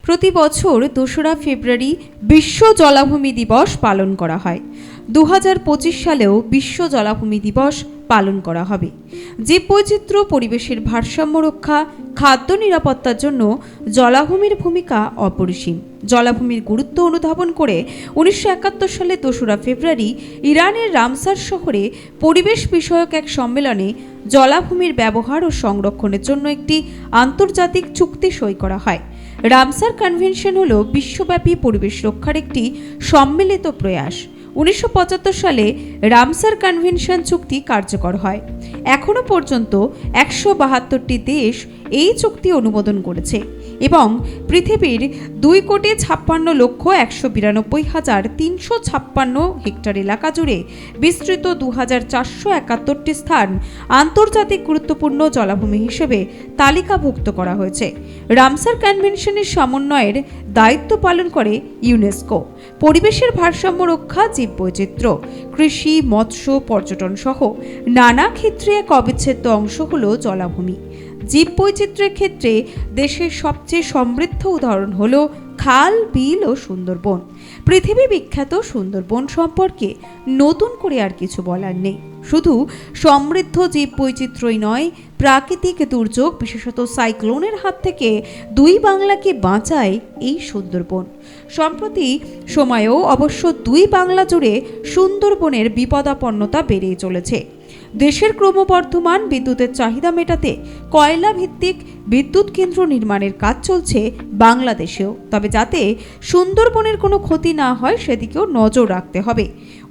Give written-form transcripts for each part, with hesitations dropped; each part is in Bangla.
প্রতি বছর ২রা ফেব্রুয়ারি বিশ্ব জলাভূমি দিবস পালন করা হয়। ২০২৫ সালেও বিশ্ব জলাভূমি দিবস পালন করা হবে। জীববৈচিত্র্য, পরিবেশের ভারসাম্য রক্ষা, খাদ্য নিরাপত্তার জন্য জলাভূমির ভূমিকা অপরিসীম। জলাভূমির গুরুত্ব অনুধাবন করে ১৯৭১ সালে ২রা ফেব্রুয়ারি ইরানের রামসার শহরে পরিবেশ বিষয়ক এক সম্মেলনে জলাভূমির ব্যবহার ও সংরক্ষণের জন্য একটি আন্তর্জাতিক চুক্তি সই করা হয়। রামসার কনভেনশন হল বিশ্বব্যাপী পরিবেশ রক্ষার একটি সম্মিলিত প্রয়াস। ১৯৭৫ সালে রামসার কনভেনশন চুক্তি কার্যকর হয়। এখনও পর্যন্ত ১৭২টি দেশ এই চুক্তি অনুমোদন করেছে এবং পৃথিবীর ২,৫৬,১৯২,৩৫৬ হেক্টর এলাকা জুড়ে বিস্তৃত ২,৪৭১টি স্থান আন্তর্জাতিক গুরুত্বপূর্ণ জলাভূমি হিসেবে তালিকাভুক্ত করা হয়েছে। রামসার কনভেনশনের সমন্বয়ের দায়িত্ব পালন করে ইউনেস্কো। পরিবেশের ভারসাম্য রক্ষা, জীববৈচিত্র্য, কৃষি, মৎস্য, পর্যটন সহ নানা ক্ষেত্রে এক অবিচ্ছেদ্য অংশ হল জলাভূমি। জীববৈচিত্র্যের ক্ষেত্রে দেশের সবচেয়ে সমৃদ্ধ উদাহরণ হল খাল, বিল ও সুন্দরবন। পৃথিবী বিখ্যাত সুন্দরবন সম্পর্কে নতুন করে আর কিছু বলার নেই। শুধু সমৃদ্ধ জীববৈচিত্র্যই নয়, প্রাকৃতিক দুর্যোগ, বিশেষত সাইক্লোনের হাত থেকে দুই বাংলাকে বাঁচায় এই সুন্দরবন। সম্প্রতি সময়েও অবশ্য দুই বাংলা জুড়ে সুন্দরবনের বিপদাপন্নতা বেড়েই চলেছে। দেশের ক্রমবর্ধমান বিদ্যুতের চাহিদা মেটাতে কয়লা ভিত্তিক বিদ্যুৎ কেন্দ্র নির্মাণের কাজ চলছে বাংলাদেশেও। তবে যাতে সুন্দরবনের কোনো ক্ষতি না হয় সেদিকেও নজর রাখতে হবে।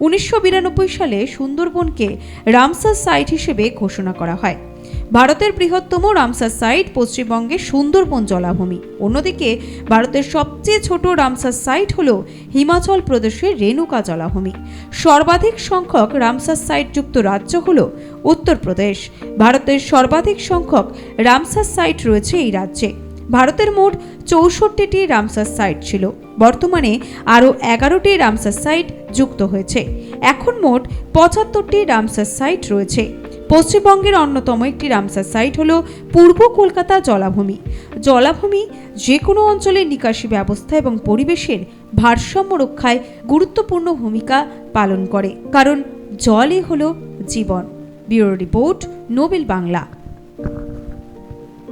১৯৯২ সালে সুন্দরবনকে রামসার সাইট হিসেবে ঘোষণা করা হয়। ভারতের বৃহত্তম রামসার সাইট পশ্চিমবঙ্গের সুন্দরবন জলাভূমি। অন্যদিকে ভারতের সবচেয়ে ছোট রামসার সাইট হল হিমাচল প্রদেশের রেণুকা জলাভূমি। সর্বাধিক সংখ্যক রামসার সাইট যুক্ত রাজ্য হল উত্তরপ্রদেশ। ভারতের সর্বাধিক সংখ্যক রামসার সাইট রয়েছে এই রাজ্যে। ভারতের মোট ৬৪টি রামসার সাইট ছিল। বর্তমানে আরও 11টি রামসার সাইট যুক্ত হয়েছে। এখন মোট ৭৫টি রামসার সাইট রয়েছে। পশ্চিমবঙ্গের অন্যতম একটি রামসার সাইট হল পূর্ব কলকাতা জলাভূমি। জলাভূমি যে কোনো অঞ্চলের নিকাশি ব্যবস্থা এবং পরিবেশের ভারসাম্য রক্ষায় গুরুত্বপূর্ণ ভূমিকা পালন করে, কারণ জলই হলো জীবন। Bureau report, Nobel Bangla.